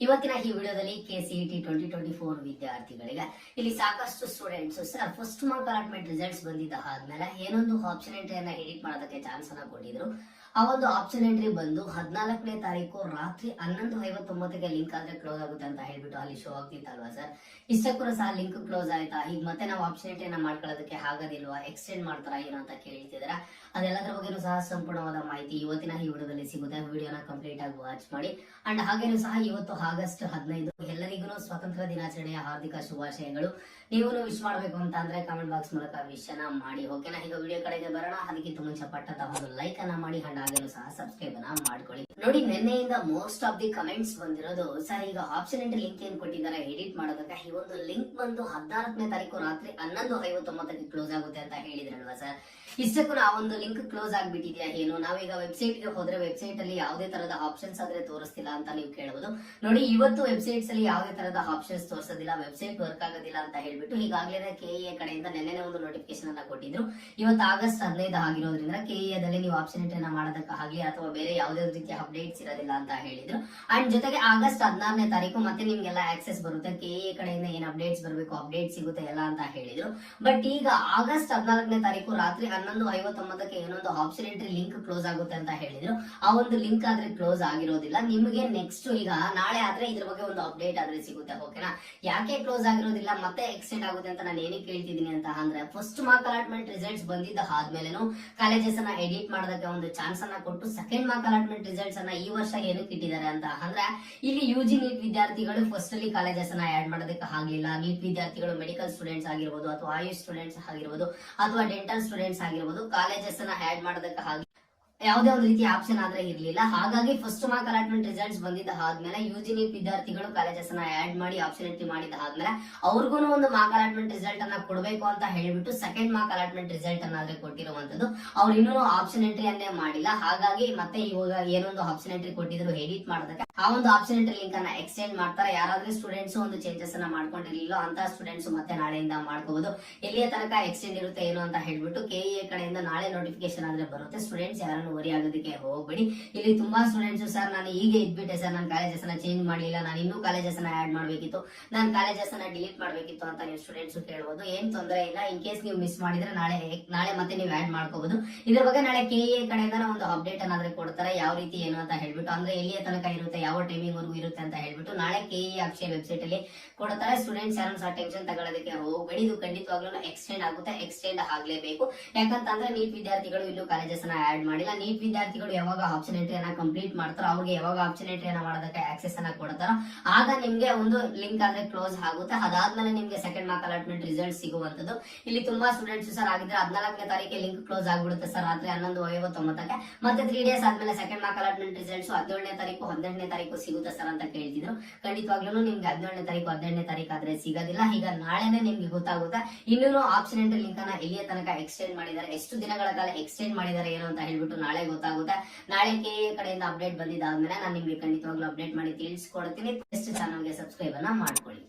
ಇವತ್ತಿನ ಈ ವಿಡಿಯೋದಲ್ಲಿ KCET 2024 ವಿದ್ಯಾರ್ಥಿಗಳಿಗೆ ಇಲ್ಲಿ ಸಾಕಷ್ಟು students sir first mark allotment results ಬಂದಿದ್ದ ಆದ್ಮೇಲೆ ಏನೊಂದು ಆಪ್ಷನ್ ಎಂಟ್ರಿಯನ್ನ ಎಡಿಟ್ ಮಾಡೋದಕ್ಕೆ ಚಾನ್ಸ್ ಅನ್ನ ಕೊಟ್ಟಿದ್ರು. ಆ ಒಂದು ಆಪ್ಷನ್ ಎಂಟ್ರಿ ಬಂದು 14ನೇ ತಾರೀಕು ರಾತ್ರಿ 11:59ಗೆ ಲಿಂಕ್ ಆದ್ರೆ ಕ್ಲೋಸ್ ಆಗುತ್ತೆ ಅಂತ ಹೇಳ್ಬಿಟ್ಟು ಅಲ್ಲಿ ಶೋ ಆಗ್ತಿತ್ತಲ್ವಾ ಸರ್. ಇಷ್ಟಕ್ಕೂ ಸಹ ಲಿಂಕ್ ಕ್ಲೋಸ್ ಆಯ್ತಾ, ಈಗ ಮತ್ತೆ ನಾವು ಆಪ್ಷನ್ ಎಂಟ್ರಿಯನ್ನ ಮಾಡ್ಕೊಳ್ಳೋದಕ್ಕೆ ಆಗೋದಿಲ್ವಾ, ಎಕ್ಸ್ಟೆಂಡ್ ಮಾಡ್ತಾರಾ ಏನೋ ಅಂತ ಕೇಳ್ತಿದಾರೆ. ಅದೆಲ್ಲದರ ಬಗ್ಗೆನೂ ಸಹ ಸಂಪೂರ್ಣವಾದ ಮಾಹಿತಿ ಇವತ್ತಿನ ಈ ವಿಡಿಯೋದಲ್ಲಿ ಸಿಗುತ್ತೆ. ವಿಡಿಯೋನ ಕಂಪ್ಲೀಟ್ ಆಗಿ ವಾಚ್ ಮಾಡಿ. ಅಂಡ್ ಹಾಗೇನು ಸಹ ಇವತ್ತು ಆಗಸ್ಟ್ 15 ಎಲ್ಲರಿಗೂ ಸ್ವಾತಂತ್ರ್ಯ ದಿನಾಚರಣೆಯ ಹಾರ್ದಿಕ ಶುಭಾಶಯಗಳು. ನೀವು ವಿಶ್ ಮಾಡಬೇಕು ಅಂತ ಅಂದ್ರೆ ಕಾಮೆಂಟ್ ಬಾಕ್ಸ್ ಮೂಲಕ ವಿಶ್ ಅನ್ನ ಮಾಡಿ. ಓಕೆನಾ, ಈಗ ವಿಡಿಯೋ ಕಡೆಗೆ ಬರೋಣ. ಅದಕ್ಕಿಂತ ಮುಂಚೆ ಪಟ್ಟದ ಒಂದು ಲೈಕ್ ಅನ್ನ ಮಾಡಿ ಅಂಡ್ ಹಾಗೇನು ಸಹ ಸಬ್ಸ್ಕ್ರೈಬ್ ಅನ್ನ ಮಾಡ್ಕೊಳ್ಳಿ. ನೋಡಿ, ನಿನ್ನೆಯಿಂದ ಮೋಸ್ಟ್ ಆಫ್ ದಿ ಕಮೆಂಟ್ಸ್ ಬಂದಿರೋದು ಸರ್ ಈಗ ಆಪ್ಷನ್ ಎಂಟ್ರಿ ಲಿಂಕ್ ಏನ್ ಕೊಟ್ಟಿದ್ದಾರೆ ಎಡಿಟ್ ಮಾಡೋದಕ್ಕೆ, ಈ ಒಂದು ಲಿಂಕ್ ಬಂದು 14ನೇ ತಾರೀಕು ರಾತ್ರಿ 11:59ಗೆ ಕ್ಲೋಸ್ ಆಗುತ್ತೆ ಅಂತ ಹೇಳಿದ್ರಲ್ವಾ ಸರ್. ಇಷ್ಟಕ್ಕೂ ಆ ಒಂದು ಲಿಂಕ್ ಕ್ಲೋಸ್ ಆಗ್ಬಿಟ್ಟಿದ್ಯಾ ಏನು, ನಾವೀಗ ವೆಬ್ಸೈಟ್ ಗೆ ಹೋದ್ರೆ ವೆಬ್ಸೈಟ್ ಅಲ್ಲಿ ಯಾವುದೇ ತರದ ಆಪ್ಷನ್ಸ್ ಆದ್ರೆ ತೋರಿಸ್ತಿಲ್ಲ ಅಂತ ನೀವು ಕೇಳಬಹುದು. ನೋಡಿ, ಇವತ್ತು ವೆಬ್ಸೈಟ್ಸ್ ಅಲ್ಲಿ ಯಾವುದೇ ತರದ ಆಪ್ಷನ್ಸ್ ತೋರಿಸೋದಿಲ್ಲ, ವೆಬ್ಸೈಟ್ ವರ್ಕ್ ಆಗೋದಿಲ್ಲ ಅಂತ ಹೇಳ್ಬಿಟ್ಟು ಈಗಾಗಲೇ KEA ಕಡೆಯಿಂದ ನೆನ್ನೆ ಒಂದು ನೋಟಿಫಿಕೇಶನ್ ಅನ್ನ ಕೊಟ್ಟಿದ್ರು. ಇವತ್ತು ಆಗಸ್ಟ್ 15 ಆಗಿರೋದ್ರಿಂದ KEA ದಲ್ಲಿ ನೀವು ಆಪ್ಷನ್ ಎಂಟ್ರಿನ ಮಾಡೋದಕ್ಕಾಗಲಿ ಅಥವಾ ಬೇರೆ ಯಾವುದೇ ರೀತಿಯ ಅಪ್ಡೇಟ್ಸ್ ಇರೋದಿಲ್ಲ ಅಂತ ಹೇಳಿದ್ರು. ಅಂಡ್ ಜೊತೆಗೆ ಆಗಸ್ಟ್ 16ನೇ ತಾರೀಕು ಮತ್ತೆ ನಿಮ್ಗೆಲ್ಲ ಆಕ್ಸೆಸ್ ಬರುತ್ತೆ, KEA ಕಡೆಯಿಂದ ಏನ್ ಅಪ್ಡೇಟ್ಸ್ ಬರಬೇಕು ಅಪ್ಡೇಟ್ ಸಿಗುತ್ತೆ ಎಲ್ಲ ಅಂತ ಹೇಳಿದ್ರು. ಬಟ್ ಈಗ ಆಗಸ್ಟ್ 14ನೇ ತಾರೀಕು ರಾತ್ರಿ 11:59ಕ್ಕೆ ಏನೊಂದು ಆಪ್ಷನ್ ಎಂಟ್ರಿ ಲಿಂಕ್ ಕ್ಲೋಸ್ ಆಗುತ್ತೆ ಅಂತ ಹೇಳಿದ್ರು. ಆ ಒಂದು ಲಿಂಕ್ ಆದ್ರೆ ಕ್ಲೋಸ್ ಆಗಿರೋದಿಲ್ಲ. ನಿಮಗೆ ನೆಕ್ಸ್ಟ್ ಈಗ ನಾಳೆ ಆದ್ರೆ ಇದ್ರ ಬಗ್ಗೆ ಒಂದು ಅಪ್ಡೇಟ್ ಆದ್ರೆ ಸಿಗುತ್ತೆ. ಓಕೆನಾ, ಯಾಕೆ ಕ್ಲೋಸ್ ಆಗಿರೋದಿಲ್ಲ ಮತ್ತೆ ಎಕ್ಸ್ಟೆಂಡ್ ಆಗುತ್ತೆ ಅಂತ ನಾನು ಏನಕ್ಕೆ ಕೇಳ್ತಿದ್ದೀನಿ ಅಂತ ಅಂದ್ರೆ, ಫಸ್ಟ್ ಮಾರ್ಕ್ ಅಲಾಟ್ಮೆಂಟ್ ರಿಸಲ್ಟ್ಸ್ ಬಂದಿದ್ದ ಆದ್ಮೇಲೆನು ಕಾಲೇಜಸ್ ಅನ್ನ ಎಡಿಟ್ ಮಾಡೋದಕ್ಕೆ ಒಂದು ಚಾನ್ಸ್ ಅನ್ನ ಕೊಟ್ಟು ಸೆಕೆಂಡ್ ಮಾರ್ಕ್ ಅಲಾಟ್ಮೆಂಟ್ ರಿಸಲ್ಟ್ಸ್ ಅನ್ನ ಈ ವರ್ಷ ಏನಕ್ಕೆ ಇಟ್ಟಿದ್ದಾರೆ ಅಂತ ಅಂದ್ರೆ, ಇಲ್ಲಿ UG ನೀಟ್ ವಿದ್ಯಾರ್ಥಿಗಳು ಫಸ್ಟ್ ಅಲ್ಲಿ ಕಾಲೇಜಸ್ ಅನ್ನ ಆಡ್ ಮಾಡೋದಕ್ಕೆ ಆಗ್ಲಿಲ್ಲ. ನೀಟ್ ವಿದ್ಯಾರ್ಥಿಗಳು ಮೆಡಿಕಲ್ ಸ್ಟೂಡೆಂಟ್ಸ್ ಆಗಿರ್ಬೋದು ಅಥವಾ ಆಯುಷ್ ಸ್ಟೂಡೆಂಟ್ಸ್ ಆಗಿರ್ಬೋದು ಅಥವಾ ಡೆಂಟಲ್ ಸ್ಟೂಡೆಂಟ್ಸ್ ಆಗಿರ್ಬೋದು ಕಾಲೇಜಸ್ ಅನ್ನ ಆಡ್ ಮಾಡೋದಕ್ಕೆ ಯಾವುದೇ ಒಂದು ರೀತಿಯ ಆಪ್ಷನ್ ಆದ್ರೆ ಇರ್ಲಿಲ್ಲ. ಹಾಗಾಗಿ ಫಸ್ಟ್ ಮಾರ್ಕ್ ಅಲಾಟ್ಮೆಂಟ್ ರಿಸಲ್ಟ್ಸ್ ಬಂದಿದ್ದ ಆದ್ಮೇಲೆ UG ನೀಟ್ ವಿದ್ಯಾರ್ಥಿಗಳು ಕಾಲೇಜಸ್ ಅನ್ನ ಆಡ್ ಮಾಡಿ ಆಪ್ಷನ್ ಎಂಟ್ರಿ ಮಾಡಿದ ಆದ್ಮೇಲೆ ಅವ್ರಿಗೂ ಒಂದು ಮಾರ್ಕ್ ಅಲಾಟ್ಮೆಂಟ್ ರಿಸಲ್ಟ್ ಅನ್ನ ಕೊಡಬೇಕು ಅಂತ ಹೇಳ್ಬಿಟ್ಟು ಸೆಕೆಂಡ್ ಮಾರ್ಕ್ ಅಲಾಟ್ಮೆಂಟ್ ರಿಸಲ್ಟ್ ಅನ್ನ ಆದ್ರೆ ಕೊಟ್ಟಿರುವಂತದ್ದು. ಅವ್ರು ಇನ್ನೂ ಆಪ್ಷನ್ ಎಂಟ್ರಿ ಅನ್ನೇ ಮಾಡಿಲ್ಲ. ಹಾಗಾಗಿ ಮತ್ತೆ ಇವಾಗ ಏನೊಂದು ಆಪ್ಷನ್ ಎಂಟ್ರಿ ಕೊಟ್ಟಿದ್ರು ಎಡಿಟ್ ಮಾಡೋದಕ್ಕೆ, ಆ ಒಂದು ಆಪ್ಷನ್ ಎಂಟ್ರಿ ಲಿಂಕ್ ಅನ್ನ ಎಕ್ಸ್ಟೆಂಡ್ ಮಾಡ್ತಾರೆ. ಯಾರಾದ್ರೂ ಸ್ಟೂಡೆಂಟ್ಸ್ ಒಂದು ಚೇಂಜಸ್ ಅನ್ನ ಮಾಡ್ಕೊಂಡಿರ್ಲಿಲ್ಲ ಅಂತ ಸ್ಟೂಡೆಂಟ್ಸ್ ಮತ್ತೆ ನಾಳೆಯಿಂದ ಮಾಡ್ಕೋಬಹುದು. ಎಲ್ಲಿಯ ತನಕ ಎಕ್ಸ್ಟೆಂಡ್ ಇರುತ್ತೆ ಏನು ಅಂತ ಹೇಳ್ಬಿಟ್ಟು KEA ಕಡೆಯಿಂದ ನಾಳೆ ನೋಟಿಫಿಕೇಶನ್ ಆದ್ರೆ ಬರುತ್ತೆ. ಸ್ಟೂಡೆಂಟ್ಸ್ ಯಾರನ್ನು ವರಿ ಆಗೋದಕ್ಕೆ ಹೋಗ್ಬೇಡಿ. ಇಲ್ಲಿ ತುಂಬಾ ಸ್ಟೂಡೆಂಟ್ಸ್ ಸರ್ ನಾನು ಈಗ ಇದ್ಬಿಟ್ಟೆ ಸರ್, ನಾನು ಕಾಲೇಜಸ್ ಅನ್ನ ಚೇಂಜ್ ಮಾಡಲಿಲ್ಲ, ನಾನು ಇನ್ನೂ ಕಾಲೇಜಸ್ ಅನ್ನ ಆಡ್ ಮಾಡ್ಬೇಕಿತ್ತು, ನಾನು ಕಾಲೇಜಸ್ ಅನ್ನ ಡಿಲೀಟ್ ಮಾಡ್ಬೇಕಿತ್ತು ಅಂತ ನೀವು ಸ್ಟೂಡೆಂಟ್ಸ್ ಕೇಳಬಹುದು. ಏನ್ ತೊಂದರೆ ಇಲ್ಲ. ಇನ್ ಕೇಸ್ ನೀವು ಮಿಸ್ ಮಾಡಿದ್ರೆ ನಾಳೆ ಮತ್ತೆ ನೀವು ಆಡ್ ಮಾಡ್ಕೋಬಹುದು. ಇದ್ರ ಬಗ್ಗೆ ನಾಳೆ KEA ಕಡೆಯಿಂದ ಒಂದು ಅಪ್ಡೇಟ್ ಅನ್ನಾದ್ರೆ ಕೊಡ್ತಾರೆ, ಯಾವ ರೀತಿ ಏನು ಅಂತ ಹೇಳ್ಬಿಟ್ಟು, ಅಂದ್ರೆ ಎಲ್ಲಿಯ ತನಕ ಇರುತ್ತೆ, ಯಾವ ಟೈಮಿಂಗ್ ವರೆಗೂ ಇರುತ್ತೆ ಅಂತ ಹೇಳ್ಬಿಟ್ಟು ನಾಳೆ KEA ಅಕ್ಷಯ ವೆಬ್ಸೈಟ್ ಅಲ್ಲಿ ಕೊಡ್ತಾರೆ. ಸ್ಟೂಡೆಂಟ್ಸ್ ಯಾರು ಸಹ ಟೆನ್ಷನ್ ತಗೊಳ್ಳೋದಕ್ಕೆ ಹೋಗಬೇಡಿ. ಇದು ಖಂಡಿತವಾಗ್ಲೂ ಎಕ್ಸ್ಟೆಂಡ್ ಆಗುತ್ತೆ, ಎಕ್ಸ್ಟೆಂಡ್ ಆಗ್ಲೇಬೇಕು. ಯಾಕಂತಂದ್ರೆ ನೀಟ್ ವಿದ್ಯಾರ್ಥಿಗಳು ಇಲ್ಲೂ ಕಾಲೇಜಸ್ ಅನ್ನ ಆಡ್ ಮಾಡಿಲ್ಲ. ನೀಟ್ ವಿದ್ಯಾರ್ಥಿಗಳು ಯಾವಾಗ ಆಪ್ಷನ್ ಎಂಟ್ರಿ ಅನ್ನ ಕಂಪ್ಲೀಟ್ ಮಾಡ್ತಾರೋ, ಅವ್ರಿಗೆ ಯಾವಾಗ ಆಪ್ಷನ್ ಎಂಟ್ರಿ ಅನ್ನ ಮಾಡೋದಕ್ಕೆ ಆಕ್ಸೆಸ್ ಅನ್ನ ಕೊಡ್ತಾರೋ ಆಗ ನಿಮ್ಗೆ ಒಂದು ಲಿಂಕ್ ಆದ್ರೆ ಕ್ಲೋಸ್ ಆಗುತ್ತೆ. ಅದಾದ್ಮೇಲೆ ನಿಮ್ಗೆ ಸೆಕೆಂಡ್ ಮಾರ್ಕ್ ಅಲಾಟ್ಮೆಂಟ್ ರಿಸಲ್ಟ್ ಸಿಗುವಂತದ್ದು. ಇಲ್ಲಿ ತುಂಬಾ ಸ್ಟೂಡೆಂಟ್ಸ್ ಸರ್ ಆಗಿದ್ರೆ 14ನೇ ತಾರೀಕಿಗೆ ಲಿಂಕ್ ಕ್ಲೋಸ್ ಆಗ್ಬಿಡುತ್ತೆ ಸರ್ ರಾತ್ರಿ 11:59ಕ್ಕೆ. ಮತ್ತೆ 3 ಡೇಸ್ ಆದ್ಮೇಲೆ ಸೆಕೆಂಡ್ ಮಾರ್ಕ್ ಅಲಾಟ್ಮೆಂಟ್ ರಿಸಲ್ಟ್ಸ್ 17ನೇ ತಾರೀಕು 18ನೇ ತಾರೀಕು ಸಿಗುತ್ತೆ ಸರ್ ಅಂತ ಕೇಳ್ತಿದ್ರು. ಖಂಡಿತವಾಗ್ಲೂ ನಿಮ್ಗೆ 17ನೇ ತಾರೀಕು 18ನೇ ತಾರೀಕು ಆದ್ರೆ ಸಿಗೋದಿಲ್ಲ. ಈಗ ನಾಳೆನೆ ನಿಮ್ಗೆ ಗೊತ್ತಾಗುತ್ತೆ. ಇನ್ನೂ ಆಪ್ಷನ್ ಎಂಟ್ರಿ ಲಿಂಕ್ ಅನ್ನ ಎಲ್ಲಿಯ ತನಕ ಎಕ್ಸ್ಟೆಂಡ್ ಮಾಡಿದ್ದಾರೆ, ಎಷ್ಟು ದಿನಗಳ ಕಾಲ ಎಕ್ಸ್ಟೆಂಡ್ ಮಾಡಿದ್ದಾರೆ ಏನು ಅಂತ ಹೇಳ್ಬಿಟ್ಟು ನಾಳೆ ಗೊತ್ತಾಗುತ್ತೆ. ನಾಳೆ KEA ಕಡೆಯಿಂದ ಅಪ್ಡೇಟ್ ಬಂದಿದ್ದಾದ್ಮೇಲೆ ನಾನು ನಿಮ್ಗೆ ಖಂಡಿತವಾಗ್ಲೂ ಅಪ್ಡೇಟ್ ಮಾಡಿ ತಿಳಿಸ್ಕೊಡ್ತೀನಿ. ಚಾನಲ್ಗೆ ಸಬ್ಸ್ಕ್ರೈಬ್ ಅನ್ನ ಮಾಡ್ಕೊಳ್ಳಿ.